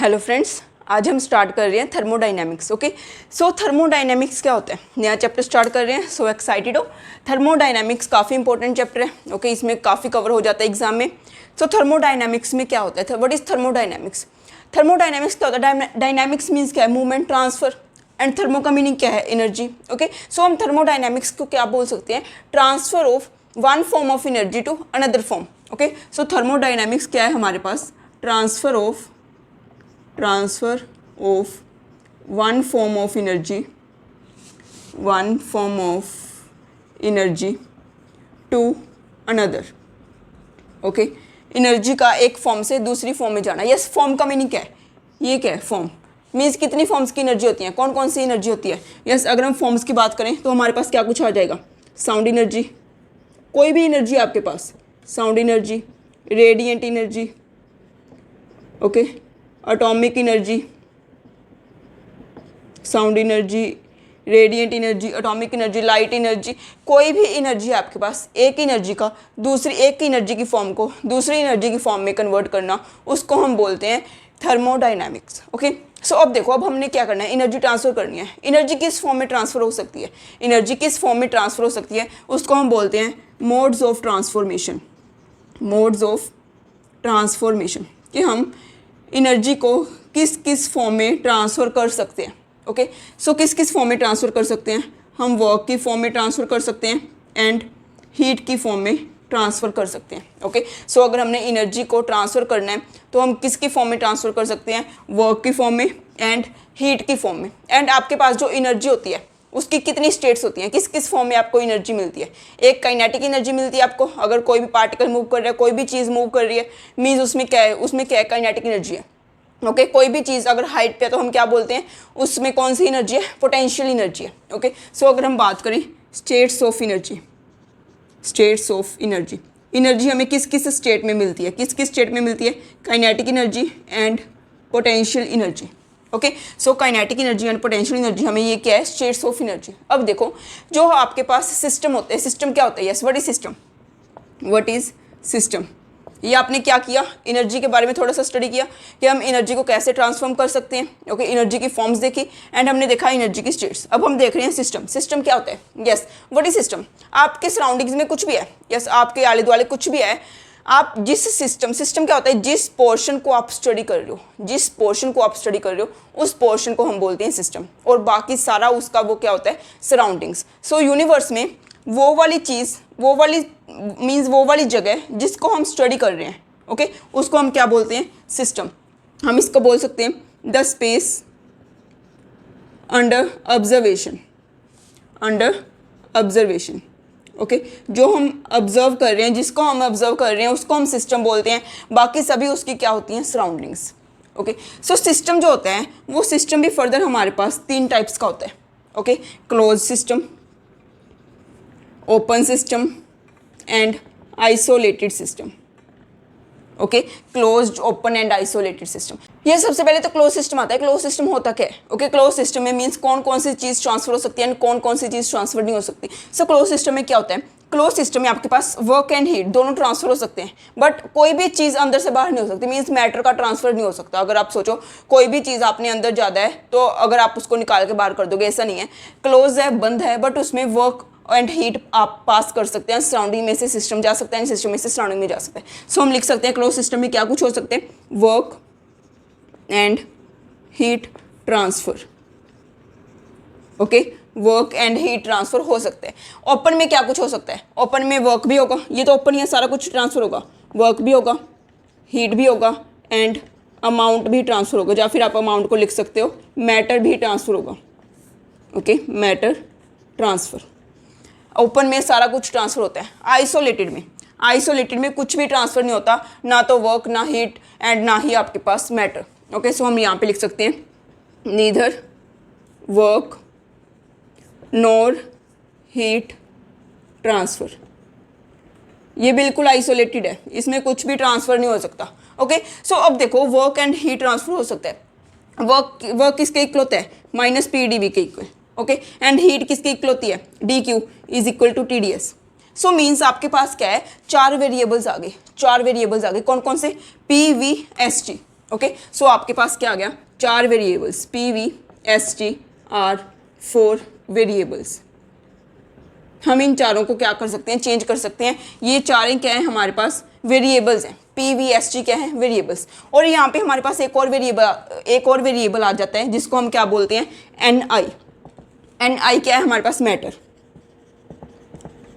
Hello friends, आज हम start कर रहे हैं थर्मोडाइनमिक्स। ओके, सो थर्मोडाइनमिक्स क्या होता है, नया चैप्टर स्टार्ट कर रहे हैं। सो एक्साइटेड हो। थर्मोडाइनमिक्स काफ़ी इंपॉर्टेंट चैप्टर है। ओके, इसमें काफ़ी कवर हो जाता है एग्जाम में। सो थर्मोडाइनमिक्स में क्या होता है, व्हाट इज थर्मोडाइनमिक्स? थर्मोडाइनमिक्स क्या होता है? डायनामिक्स मीन्स क्या है? Movement, transfer. एंड थर्मो का मीनिंग क्या है? एनर्जी। ओके, सो हम थर्मोडाइनमिक्स को क्या बोल सकते हैं? Transfer of one form of energy to another form. Okay, so thermodynamics क्या है हमारे पास? Transfer of one form of energy to another। Okay, energy का एक फॉर्म से दूसरी फॉर्म में जाना। यस, फॉर्म का मीनिंग क्या है? ये क्या है? फॉर्म मीन्स कितनी फॉर्म्स की एनर्जी होती है, कौन कौन सी एनर्जी होती है। यस, अगर हम फॉर्म्स की बात करें तो हमारे पास क्या कुछ आ जाएगा? साउंड एनर्जी, कोई भी एनर्जी आपके पास, sound energy, radiant energy, okay, atomic energy, sound energy, radiant energy, atomic energy, light energy, कोई भी एनर्जी आपके पास, एक एनर्जी का दूसरी एक एनर्जी की फॉर्म को दूसरी एनर्जी की फॉर्म में कन्वर्ट करना, उसको हम बोलते हैं थर्मोडाइनमिक्स। ओके, सो अब देखो, अब हमने क्या करना है? एनर्जी ट्रांसफर करनी है। एनर्जी किस फॉर्म में ट्रांसफर हो सकती है? एनर्जी किस फॉर्म में ट्रांसफर हो सकती है, उसको हम बोलते हैं modes of transformation. Modes of transformation, कि हम एनर्जी को किस किस फॉर्म में ट्रांसफ़र कर सकते हैं। ओके, सो किस किस फॉर्म में ट्रांसफ़र कर सकते हैं? हम वर्क की फॉर्म में ट्रांसफ़र कर सकते हैं एंड हीट की फॉर्म में ट्रांसफ़र कर सकते हैं। ओके, सो अगर हमने एनर्जी को ट्रांसफ़र करना है तो हम किसकी फॉर्म में ट्रांसफ़र कर सकते हैं? वर्क की फॉर्म में एंड हीट की फॉर्म में। एंड आपके पास जो एनर्जी होती है उसकी कितनी स्टेट्स होती हैं, किस किस फॉर्म में आपको एनर्जी मिलती है? एक काइनेटिक एनर्जी मिलती है आपको, अगर कोई भी पार्टिकल मूव कर रहा है, कोई भी चीज़ मूव कर रही है, मीन्स उसमें क्या है? उसमें क्या है? काइनेटिक एनर्जी है। ओके, कोई भी चीज़ अगर हाइट पे है तो हम क्या बोलते हैं? उसमें कौन सी एनर्जी है? पोटेंशियल एनर्जी है। ओके, सो अगर हम बात करें states of energy, states of energy, energy हमें किस किस स्टेट में मिलती है? किस किस स्टेट में मिलती है? Kinetic energy and potential energy. Okay, so kinetic energy and potential energy, हमें ये क्या है? States of energy. अब देखो, जो आपके पास सिस्टम होते हैं, सिस्टम क्या होता है? Yes, what is system? What is system? ये आपने क्या किया? एनर्जी के बारे में थोड़ा सा स्टडी किया कि हम एनर्जी को कैसे ट्रांसफॉर्म कर सकते हैं। ओके, एनर्जी की फॉर्म्स देखी एंड हमने देखा एनर्जी की स्टेट्स। अब हम देख रहे हैं सिस्टम। सिस्टम क्या होता है? Yes, what is system? आपके सराउंडिंग्स में कुछ भी है, यस, आपके आले दुआले कुछ भी है, आप जिस सिस्टम क्या होता है? जिस पोर्शन को आप स्टडी कर रहे हो, जिस पोर्शन को आप स्टडी कर रहे हो उस पोर्शन को हम बोलते हैं सिस्टम, और बाकी सारा उसका वो क्या होता है? सराउंडिंग्स। सो यूनिवर्स में वो वाली चीज़, वो वाली मीन्स वो वाली जगह जिसको हम स्टडी कर रहे हैं, ओके, उसको हम क्या बोलते हैं? सिस्टम। हम इसको बोल सकते हैं the space under observation, under observation. Okay, जो हम ऑब्जर्व कर रहे हैं, जिसको हम ऑब्जर्व कर रहे हैं उसको हम सिस्टम बोलते हैं, बाकी सभी उसकी क्या होती हैं? सराउंडिंग्स। ओके, सो सिस्टम जो होता है वो सिस्टम भी फर्दर हमारे पास 3 टाइप्स का होता है। Okay, close system, open system and isolated system. Okay, closed, open and isolated system. ये सबसे पहले तो क्लोज सिस्टम आता है। क्लोज सिस्टम होता क्या है? ओके, क्लोज सिस्टम में मीन्स कौन कौन सी चीज़ ट्रांसफर हो सकती है एंड कौन कौन सी चीज़ ट्रांसफर नहीं हो सकती। सो क्लोज सिस्टम में क्या होता है? क्लोज सिस्टम में आपके पास वर्क एंड हीट दोनों ट्रांसफर हो सकते हैं, बट कोई भी चीज़ अंदर से बाहर नहीं हो सकती। मीन्स मैटर का ट्रांसफर नहीं हो सकता। अगर आप सोचो कोई भी चीज़ आपने अंदर ज़्यादा है तो अगर आप उसको निकाल के बाहर कर दोगे, ऐसा नहीं है। क्लोज है, बंद है, बट उसमें वर्क एंड हीट आप पास कर सकते हैं। सराउंडिंग में से सिस्टम जा सकता है, सिस्टम में से सराउंडिंग में जा सकता है। सो हम लिख सकते हैं क्लोज सिस्टम में क्या कुछ हो सकते हैं? Work and heat transfer. Okay, work and heat transfer हो सकते हैं। ओपन में क्या कुछ हो सकता है? ओपन में वर्क भी होगा, ये तो ओपन ही है, सारा कुछ ट्रांसफर होगा, वर्क भी होगा, हीट भी होगा एंड अमाउंट भी ट्रांसफर होगा, या फिर आप अमाउंट को लिख सकते हो मैटर भी ट्रांसफर होगा। Okay, matter transfer. ओपन में सारा कुछ ट्रांसफर होता है। आइसोलेटेड में कुछ भी ट्रांसफर नहीं होता, ना तो वर्क, ना हीट एंड ना ही आपके पास मैटर। ओके, सो हम यहाँ पे लिख सकते हैं neither work nor heat transfer. ये बिल्कुल आइसोलेटेड है, इसमें कुछ भी ट्रांसफर नहीं हो सकता। ओके, सो अब देखो, वर्क एंड हीट ट्रांसफर हो सकता है। वर्क किसके इक्वल होता है? माइनस पी डी वी के इक्वल। ओके, एंड हीट किसकी इक्वल होती है? D Q is equal to T D S. So means आपके पास क्या है? 4 वेरिएबल्स आ गए। 4 वेरिएबल्स आ गए, कौन कौन से? P V S T. Okay, so आपके पास क्या आ गया, 4 variables, PV ST R 4 variables. हम इन चारों को क्या कर सकते हैं, चेंज कर सकते हैं। ये चारें क्या है हमारे पास, वेरिएबल्स हैं। PV ST क्या है, वेरिएबल्स। और यहाँ पे हमारे पास एक और वेरिएबल आ जाता है जिसको हम क्या बोलते हैं, NI। NI क्या है हमारे पास,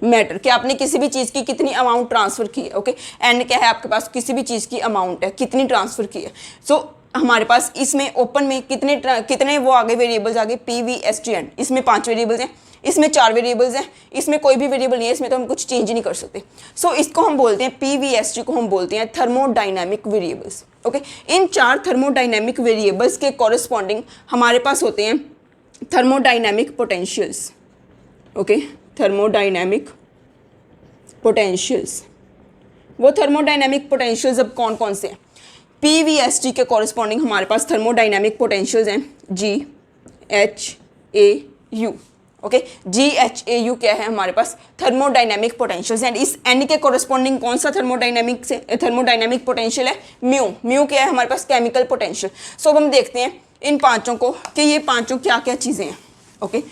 मैटर कि आपने किसी भी चीज़ की कितनी अमाउंट ट्रांसफ़र की है। ओके, एन क्या है आपके पास, किसी भी चीज़ की अमाउंट है, कितनी ट्रांसफ़र की है। सो हमारे पास इसमें ओपन में कितने वो आगे वेरिएबल्स आगे, PV ST N। इसमें 5 वेरिएबल्स हैं, इसमें 4 वेरिएबल्स हैं, इसमें कोई भी वेरिएबल नहीं है, इसमें तो हम कुछ चेंज ही नहीं कर सकते। सो इसको हम बोलते हैं, PV ST को हम बोलते हैं थर्मोडाइनमिक वेरिएबल्स। ओके, इन 4 थर्मोडाइनमिक वेरिएबल्स के कॉरस्पॉन्डिंग हमारे पास होते हैं thermodynamic potentials. Okay, thermodynamic potentials. वो थर्मोडाइनमिक पोटेंशियल्स अब कौन कौन से हैं, PV ST के कॉरस्पॉन्डिंग हमारे पास थर्मोडाइनमिक पोटेंशियल्स हैं GHAU। ओके, GHAU क्या है हमारे पास, थर्मोडाइनमिक पोटेंशियल्स। एंड इस N के कॉरस्पॉन्डिंग कौन सा थर्मोडाइनमिक पोटेंशियल है, म्यू क्या है हमारे पास, केमिकल पोटेंशियल। सो अब हम देखते हैं इन पांचों को कि ये पांचों क्या क्या चीज़ें हैं। ओके,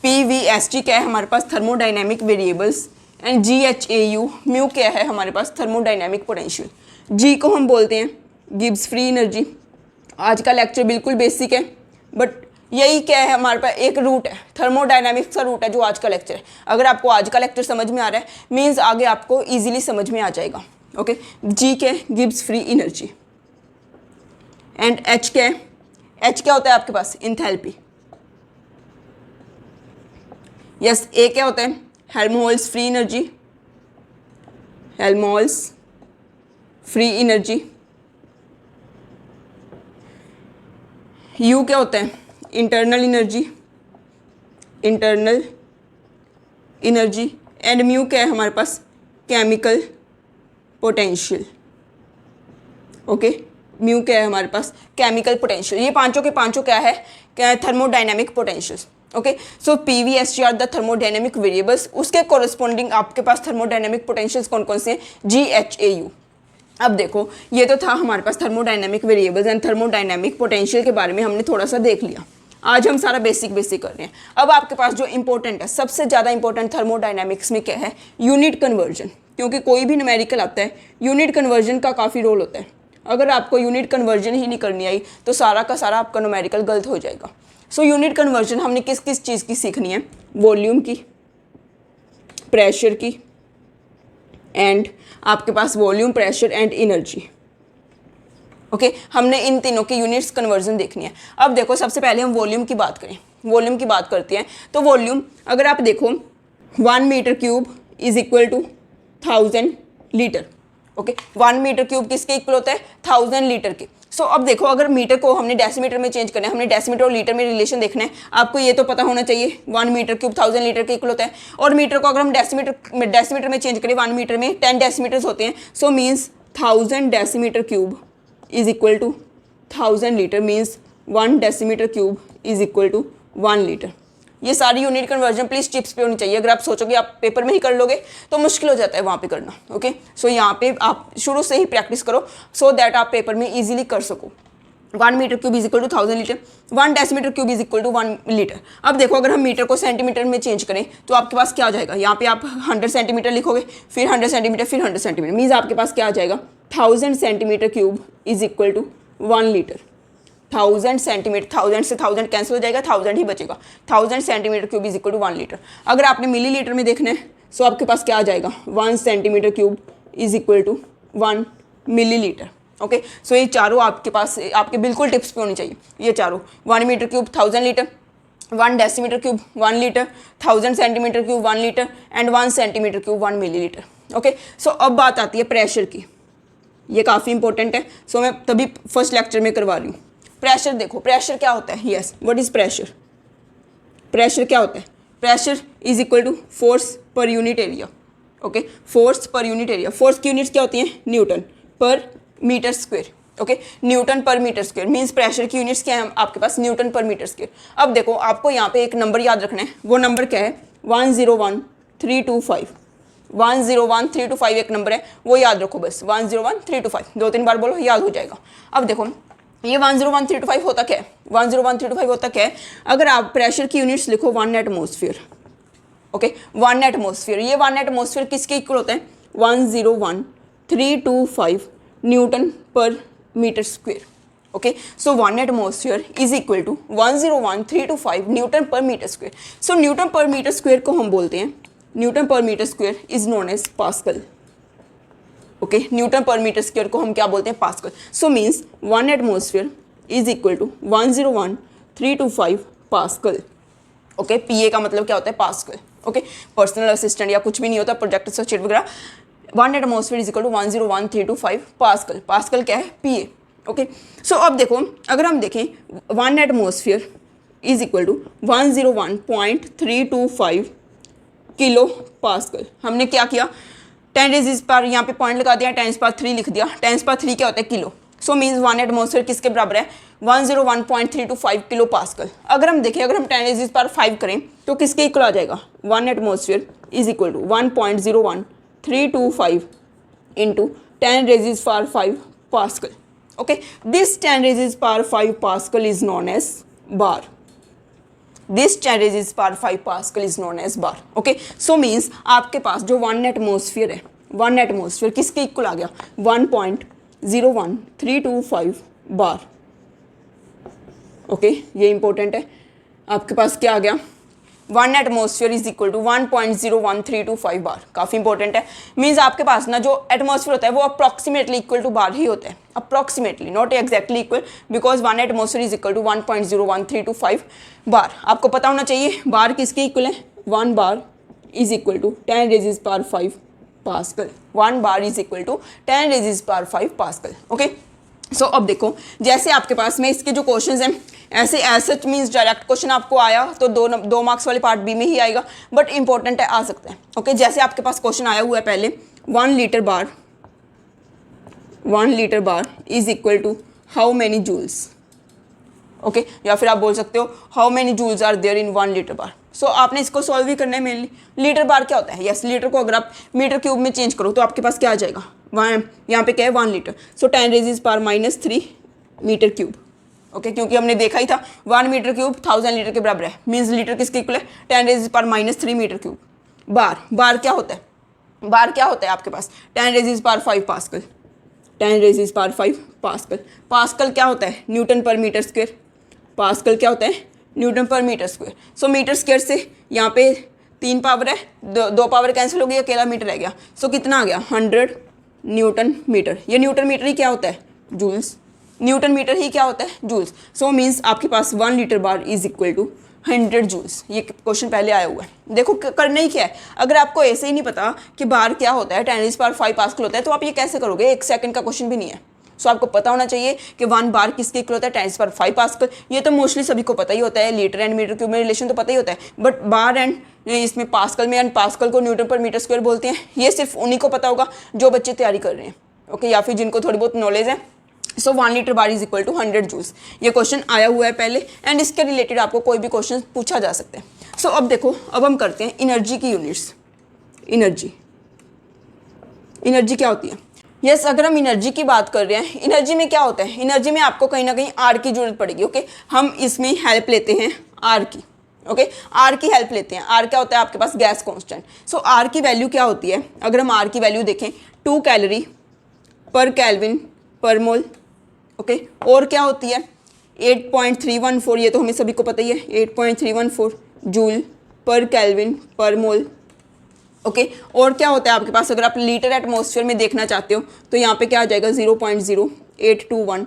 PV ST क्या है हमारे पास, thermodynamic variables. And GHAU mu क्या है हमारे पास, थर्मोडाइनमिक पोटेंशियल। G को हम बोलते हैं गिब्स फ्री एनर्जी। आज का लेक्चर बिल्कुल बेसिक है, बट यही क्या है हमारे पास, एक रूट है, थर्मोडाइनमिक्स का रूट है जो आज का लेक्चर है। अगर आपको आज का लेक्चर समझ में आ रहा है मीन्स आगे आपको ईजिली समझ में आ जाएगा। ओके, G क्या है, Gibbs free energy. And H क्या है, H क्या होता है आपके पास, इंथैल्पी। यस, A क्या होता है, Helmholtz free energy, Helmholtz free energy. U क्या होता है, इंटरनल एनर्जी। एंड म्यू क्या है हमारे पास, केमिकल पोटेंशियल। ओके, म्यू क्या है हमारे पास, केमिकल पोटेंशियल। ये पांचों के पांचों क्या है, क्या thermodynamic potentials. Okay, so PV ST are the thermodynamic variables. उसके कॉरस्पॉन्डिंग आपके पास थर्मोडाइनमिक पोटेंशियल्स कौन कौन से हैं, GHAU। अब देखो, ये तो था हमारे पास thermodynamic variables and thermodynamic potential के बारे में हमने थोड़ा सा देख लिया। आज हम सारा बेसिक कर रहे हैं। अब आपके पास जो इंपॉर्टेंट है, सबसे ज़्यादा इंपॉर्टेंट थर्मोडाइनमिक्स में क्या है, यूनिट कन्वर्जन। क्योंकि कोई भी न्यूमेरिकल आता है, यूनिट कन्वर्जन का काफ़ी रोल होता है। अगर आपको यूनिट कन्वर्जन ही नहीं करनी आई तो सारा का सारा आपका न्यूमेरिकल गलत हो जाएगा। सो यूनिट कन्वर्जन हमने किस किस चीज़ की सीखनी है, वॉल्यूम की, प्रेशर की, एंड आपके पास volume, pressure and energy. Okay, हमने इन तीनों की यूनिट्स कन्वर्जन देखनी है। अब देखो, सबसे पहले हम वॉल्यूम की बात करें, वॉल्यूम की बात करते हैं। तो वॉल्यूम अगर आप देखो, 1 metre cube is equal to 1000 litre. Okay, 1 metre cube किसके इक्वल होता है, 1000 लीटर के। सो अब देखो, अगर मीटर को हमने डेसीमीटर में चेंज करना है, हमने डेसीमीटर और लीटर में रिलेशन देखना है, आपको ये तो पता होना चाहिए 1 मीटर क्यूब 1000 लीटर के इक्वल होता है। और मीटर को अगर हम डेसीमीटर में चेंज करें, 1 मीटर में 10 डेसीमीटर्स होते हैं। So means 1000 decimetre cube is equal to 1000 litre, means 1 decimetre cube is equal to 1 litre. ये सारी यूनिट कन्वर्जन प्लीज़ टिप्स पे होनी चाहिए। अगर आप सोचोगे आप पेपर में ही कर लोगे तो मुश्किल हो जाता है वहाँ पे करना। ओके, सो यहाँ पे आप शुरू से ही प्रैक्टिस करो सो दैट आप पेपर में इजीली कर सको। 1 metre cube is equal to 1000 litre, 1 decimetre cube is equal to 1 litre. अब देखो, अगर हम मीटर को सेंटीमीटर में चेंज करें तो आपके पास क्या आ जाएगा, यहाँ पे आप 100 सेंटीमीटर लिखोगे, फिर 100 सेंटीमीटर, फिर 100 सेंटीमीटर, मीन्स आपके पास क्या आ जाएगा, 1000 centimetre cube is equal to 1 litre. 1000 centimetre, 1000 से 1000 कैंसिल हो जाएगा, 1000 ही बचेगा। 1000 centimetre cube is equal to 1 litre. अगर आपने मिली लीटर में देखना है सो आपके पास क्या आ जाएगा, 1 centimetre cube is equal to 1 millilitre. Okay, so ये चारों आपके पास आपके बिल्कुल टिप्स पे होनी चाहिए। ये चारों, 1 metre cube 1000 litre, 1 decimetre cube 1 litre, 1000 centimetre cube 1 litre and 1 centimetre cube 1 millilitre. Okay, so अब बात आती है प्रेशर की। ये काफ़ी इंपॉर्टेंट है, सो मैं तभी फर्स्ट लेक्चर में करवा रही हूँ। प्रेशर देखो, प्रेशर क्या होता है, yes, what is pressure. Pressure क्या होता है, pressure is equal to force per unit area. Okay, force per unit area. Force की यूनिट्स क्या होती हैं, newton per metre square. Okay, newton per metre square means pressure की units क्या है आपके पास, न्यूटन पर मीटर स्क्वायर। अब देखो, आपको यहाँ पे एक नंबर याद रखना है, वो नंबर क्या है, 101325। 101,325 एक नंबर है, वो याद रखो बस, 101,325 2-3 बार बोलो, याद हो जाएगा। अब देखो ये 101,325 होता क्या है, 101,325 होता क्या है, अगर आप प्रेशर की यूनिट्स लिखो 1 एटमोसफियर, ओके 1 एटमोसफियर, ये 1 एटमोसफियर किसके इक्वल होता है, 101,325 newton per metre square, okay. So 1 atmosphere is equal to 101,325 newton per metre square. So newton per metre square को हम बोलते हैं, newton per metre square is known as pascal, okay. Newton per metre square को हम क्या बोलते हैं, pascal. So means 1 atmosphere is equal to 101,325 pascal, okay. PA का मतलब क्या होता है, पास्कल, ओके। पर्सनल असिस्टेंट या कुछ भी नहीं होता, प्रोजेक्ट एसोसिएट वगैरह। 1 atmosphere is equal to 101,325 pascal, pascal क्या है, पीए, ओके। सो अब देखो अगर हम देखें 1 atmosphere is equal to 101.325 kilo pascal. हमने क्या किया, 10 रेज़ पर यहाँ पे पॉइंट लगा दिया, 10⁻³ लिख दिया, 10⁻³ क्या होता है, किलो। सो मीन्स 1 एटमोसफियर किसके बराबर है, 101.325 किलो पास्कल। अगर हम देखें, अगर हम 10⁻⁵ करें तो किसके इक्वल आ जाएगा, 1 atmosphere is equal to 1.01325 into 10⁻⁵ pascal, okay. This 10⁻⁵ Pascal is known as bar. This 10⁻⁵ Pascal is known as bar, okay. So means आपके पास जो 1 एटमोसफियर है, 1 एटमोसफियर किसके इक्वल आ गया, 1.01325 बार, ओके। ये इंपॉर्टेंट है, आपके पास क्या आ गया, 1 एटमोसफियर इज इक्वल टू 1.01325 बार, काफ़ी इंपॉर्टेंट है। मीन्स आपके पास ना जो एटमोसफियर होता है वो अप्रॉक्सीमेटली इक्वल टू बार ही होता है, approximately, not exactly equal, because 1 atmosphere is equal to 1.01325 bar. आपको पता होना चाहिए बार किसके इक्वल है, 1 bar is equal to 10⁻⁵ pascal, 1 bar is equal to 10⁻⁵ pascal, okay. So अब देखो जैसे आपके पास में इसके जो क्वेश्चंस हैं, ऐसे सच मीन्स डायरेक्ट क्वेश्चन आपको आया तो 2 मार्क्स वाले पार्ट बी में ही आएगा, बट इंपॉर्टेंट है, आ सकता है, ओके। जैसे आपके पास क्वेश्चन आया हुआ है पहले, 1 litre bar is equal to how many joules, okay. या फिर आप बोल सकते हो how many joules are there in 1 litre bar. So आपने इसको सॉल्व भी करना है मेनली। लीटर बार क्या होता है, यस, लीटर को अगर आप मीटर क्यूब में चेंज करो तो आपके पास क्या आ जाएगा, यहाँ पे क्या है, 1 लीटर। सो 10⁻⁻³ मीटर क्यूब, ओके। क्योंकि हमने देखा ही था 1 मीटर क्यूब 1000 लीटर के बराबर है, मीन्स लीटर किसके इक्वल है, 10⁻³ मीटर क्यूब। बार क्या होता है, बार क्या होता है आपके पास, 10⁻⁵ पास्कल, 10⁻⁵ पास्कल। पास्कल क्या होता है, Newton per metre square, pascal क्या होता है, न्यूटन पर मीटर स्क्वायर। सो मीटर स्क्वायर से यहाँ पे 3 पावर है, 2 पावर कैंसिल हो गई, अकेला मीटर रह गया। सो कितना आ गया, 100 न्यूटन मीटर। ये न्यूटन मीटर ही क्या होता है, जूल्स, न्यूटन मीटर ही क्या होता है, जूल्स। सो मीन्स आपके पास 1 litre bar is equal to 100 joules. ये क्वेश्चन पहले आया हुआ है। देखो करना ही क्या है, अगर आपको ऐसे ही नहीं पता कि बार क्या होता है, 10⁻⁵ पास्कल होता है, तो आप ये कैसे करोगे, 1 सेकंड का क्वेश्चन भी नहीं है। सो आपको पता होना चाहिए कि 1 बार किसके इक्वल होता है, 10⁻⁵ पास्कल। ये तो मोस्टली सभी को पता ही होता है, लीटर एंड मीटर क्यूब में रिलेशन तो पता ही होता है, बट बार एंड इसमें पास्कल में, एंड पास्कल को न्यूटन पर मीटर स्क्वायर बोलते हैं। ये सिर्फ उन्हीं को पता होगा जो बच्चे तैयारी कर रहे हैं, ओके, या फिर जिनको थोड़ी बहुत नॉलेज है। So 1 litre bar is equal to 100 joules. ये क्वेश्चन आया हुआ है पहले, एंड इसके रिलेटेड आपको कोई भी क्वेश्चन पूछा जा सकता है। सो अब देखो, अब हम करते हैं एनर्जी की यूनिट्स। एनर्जी क्या होती है, यस, अगर हम एनर्जी की बात कर रहे हैं, एनर्जी में क्या होता है, एनर्जी में आपको कहीं ना कहीं आर की जरूरत पड़ेगी, ओके। हम इसमें हेल्प लेते हैं आर की, ओके, आर की हेल्प लेते हैं। आर क्या होता है आपके पास, गैस कांस्टेंट। सो आर की वैल्यू क्या होती है, अगर हम आर की वैल्यू देखें, 2 कैलोरी पर केल्विन पर मोल, ओके। और क्या होती है, 8.314, ये तो हमें सभी को पता ही है, 8.314 जूल पर केल्विन पर मोल, ओके। और क्या होता है आपके पास, अगर आप लीटर एटमॉस्फेयर में देखना चाहते हो तो यहाँ पे क्या आ जाएगा, 0.0821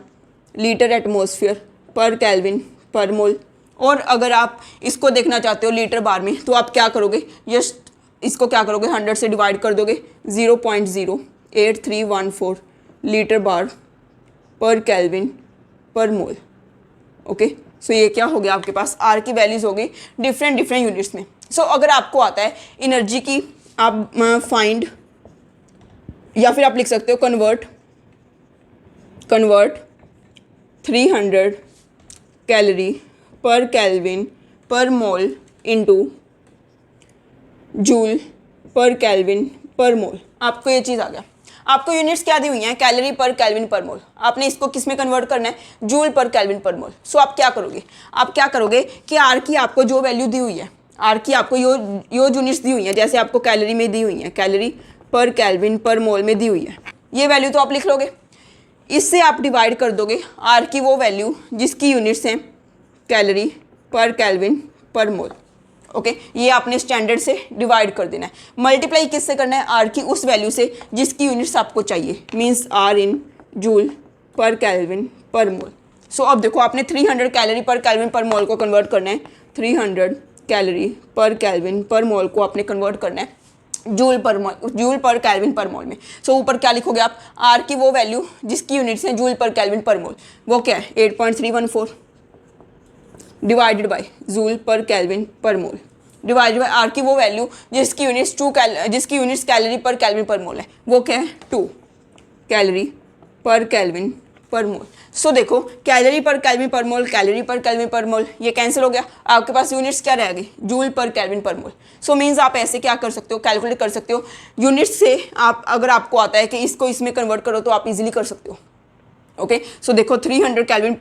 लीटर एटमॉस्फेयर पर केल्विन पर मोल। और अगर आप इसको देखना चाहते हो लीटर बार में, तो आप क्या करोगे, जस्ट इसको क्या करोगे, 100 से डिवाइड कर दोगे, 0.08314 लीटर बार पर केल्विन पर मोल, ओके। सो ये क्या हो गया आपके पास, आर की वैल्यूज हो गई डिफरेंट यूनिट्स में। सो अगर आपको आता है एनर्जी की, आप फाइंड, या फिर आप लिख सकते हो कन्वर्ट 300 कैलोरी पर kelvin per mole into joule per kelvin per मोल। आपको ये चीज़ आ गया। आपको यूनिट्स क्या दी हुई हैं, कैलोरी पर केल्विन पर मोल। आपने इसको किस में कन्वर्ट करना है, joule per kelvin per mole. सो आप क्या करोगे कि आर की आपको जो वैल्यू दी हुई है, आर की आपको यो यूनिट्स दी हुई है, जैसे आपको कैलोरी में दी हुई है, कैलोरी पर केल्विन पर मोल में दी हुई है, ये वैल्यू तो आप लिख लोगे। इससे आप डिवाइड कर दोगे आर की वो वैल्यू जिसकी यूनिट्स हैं कैलोरी पर केल्विन पर मोल। ओके, ये आपने स्टैंडर्ड से डिवाइड कर देना है। मल्टीप्लाई किससे करना है, आर की उस वैल्यू से जिसकी यूनिट्स आपको चाहिए, means are in joule per kelvin per mole. सो अब देखो, आपने 300 कैलोरी पर केल्विन पर मोल को कन्वर्ट करना है, 300 कैलोरी पर केल्विन पर मोल को आपने कन्वर्ट करना है जूल पर केल्विन पर मोल में। सो ऊपर क्या लिखोगे आप, आर की वो वैल्यू जिसकी यूनिट्स हैं जूल पर केल्विन पर मोल, वो क्या है 8.314 divided by joule per kelvin per mole divided by are की वो वैल्यू जिसकी यूनिट्स कैलोरी पर केल्विन पर मोल है, वो क्या है 2 कैलोरी पर केल्विन पर मोल। सो देखो, कैलोरी पर केल्विन पर मोल, कैलोरी पर केल्विन पर मोल, ये कैंसिल हो गया। आपके पास यूनिट्स क्या रहेगी, joule per kelvin per mole. So means आप ऐसे क्या कर सकते हो, कैलकुलेट कर सकते हो यूनिट्स से। आप अगर आपको आता है कि इसको इसमें कन्वर्ट करो तो आप इजीली कर सकते हो। ओके, सो देखो 300 कैलोरी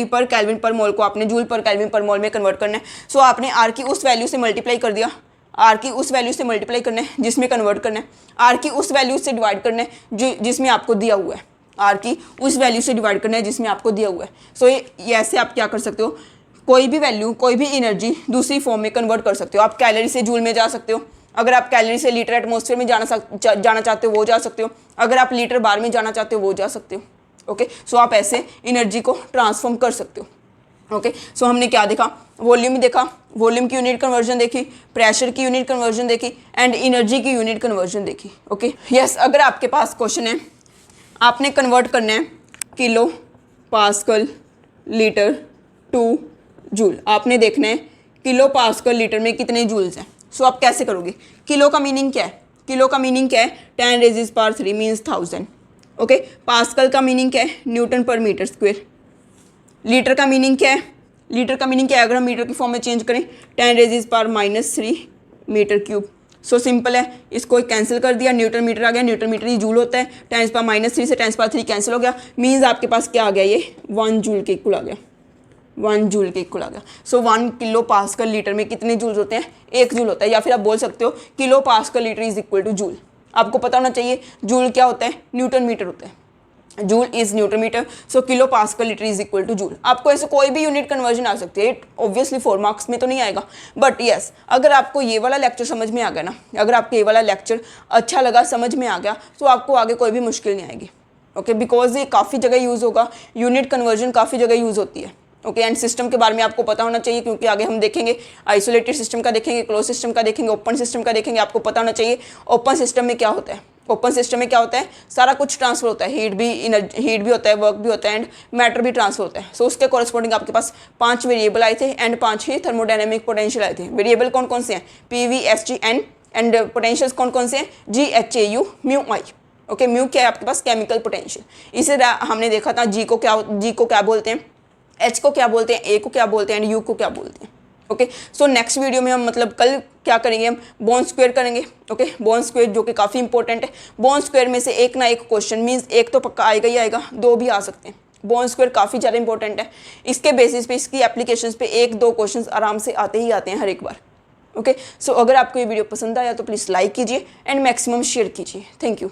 पर केल्विन पर मोल को आपने जूल पर केल्विन पर मोल में कन्वर्ट करना है। सो आपने आर की उस वैल्यू से मल्टीप्लाई कर दिया, आर की उस वैल्यू से मल्टीप्लाई करना है जिसमें कन्वर्ट करना है, आर की उस वैल्यू से डिवाइड करना है जिसमें आपको दिया हुआ है, आर की उस वैल्यू से डिवाइड करना है जिसमें आपको दिया हुआ है। सो ये ऐसे आप क्या कर सकते हो, कोई भी वैल्यू, कोई भी एनर्जी दूसरी फॉर्म में कन्वर्ट कर सकते हो। आप कैलोरी से जूल में जा सकते हो, अगर आप कैलोरी से लीटर एटमॉस्फेयर में जाना चाहते हो वो जा सकते हो, अगर आप लीटर बार में जाना चाहते हो वो जा सकते हो। ओके, सो आप ऐसे एनर्जी को ट्रांसफॉर्म कर सकते हो। ओके, सो हमने क्या देखा, वॉल्यूम देखा, वॉल्यूम की यूनिट कन्वर्जन देखी, प्रेशर की यूनिट कन्वर्जन देखी एंड एनर्जी की यूनिट कन्वर्जन देखी। ओके, यस, अगर आपके पास क्वेश्चन है, आपने कन्वर्ट करना है kilo pascal litre two joule, आपने देखना है किलो पास्कल लीटर में कितने जूल्स हैं। सो आप कैसे करोगे, किलो का मीनिंग क्या है, किलो का मीनिंग क्या है 10 raise power 3 means 1000। Okay, pascal का मीनिंग क्या है, Newton per metre square. Litre का मीनिंग क्या है, लीटर का मीनिंग क्या है, अगर हम मीटर की फॉर्म में चेंज करें 10 raise power -3 metre cube. So simple है, इसको कैंसिल कर दिया, न्यूटन मीटर आ गया, न्यूटन मीटर ही जूल होता है, 10 पावर -3 से 10 पावर 3 कैंसिल हो गया, मीन्स आपके पास क्या आ गया, ये 1 जूल के इक्वल आ गया, 1 जूल के इक्वल आ गया। सो 1 किलो पास्कल लीटर में कितने जूल्स होते हैं, 1 जूल होता है, या फिर आप बोल सकते हो kilo pascal litre is equal to joule. आपको पता होना चाहिए जूल क्या होता है, न्यूटन मीटर होता है, joule is newton metre. So kilo pascal litre is equal to joule. आपको ऐसे कोई भी यूनिट कन्वर्जन आ सकती है, ऑब्वियसली 4 मार्क्स में तो नहीं आएगा, बट यस, अगर आपको ये वाला लेक्चर समझ में आ गया ना, अगर आपको ये वाला लेक्चर अच्छा लगा, समझ में आ गया, तो आपको आगे कोई भी मुश्किल नहीं आएगी। ओके, बिकॉज ये काफ़ी जगह यूज़ होगा, यूनिट कन्वर्जन काफ़ी जगह यूज़ होती है। ओके, एंड सिस्टम के बारे में आपको पता होना चाहिए, क्योंकि आगे हम देखेंगे आइसोलेटेड सिस्टम का देखेंगे, क्लोज सिस्टम का देखेंगे, ओपन सिस्टम का देखेंगे। आपको पता होना चाहिए ओपन सिस्टम में क्या होता है, ओपन सिस्टम में क्या होता है, सारा कुछ ट्रांसफर होता है, हीट भी होता है, वर्क भी होता है एंड मैटर भी ट्रांसफर होता है। सो उसके कॉरस्पॉन्डिंग आपके पास 5 वेरिएबल आए थे एंड 5 ही थर्मोडायनेमिक पोटेंशियल आए थे। वेरिएबल कौन कौन से हैं, PV, SG, N and potentials कौन कौन से हैं, G, H, A, U, mu, I। Okay, mu क्या है आपके पास, केमिकल पोटेंशियल। इसे हमने देखा था, G को क्या बोलते हैं, H को क्या बोलते हैं, A को क्या बोलते हैं एंड U को क्या बोलते हैं। ओके, सो नेक्स्ट वीडियो में हम मतलब कल क्या करेंगे, हम बॉन्ड स्क्वायर करेंगे। ओके, बॉन्ड स्क्वायर जो कि काफ़ी इंपॉर्टेंट है। बॉन्ड स्क्वायर में से एक ना एक क्वेश्चन, मीन्स एक तो पक्का आएगा ही आएगा, 2 भी आ सकते हैं। बॉन्ड स्क्वायर काफ़ी ज़्यादा इंपॉर्टेंट है, इसके बेसिस पे, इसकी एप्लीकेशंस पे 1-2 क्वेश्चन आराम से आते ही आते हैं हर एक बार। ओके, सो अगर आपको ये वीडियो पसंद आया तो प्लीज़ लाइक कीजिए एंड मैक्सिमम शेयर कीजिए। Thank you.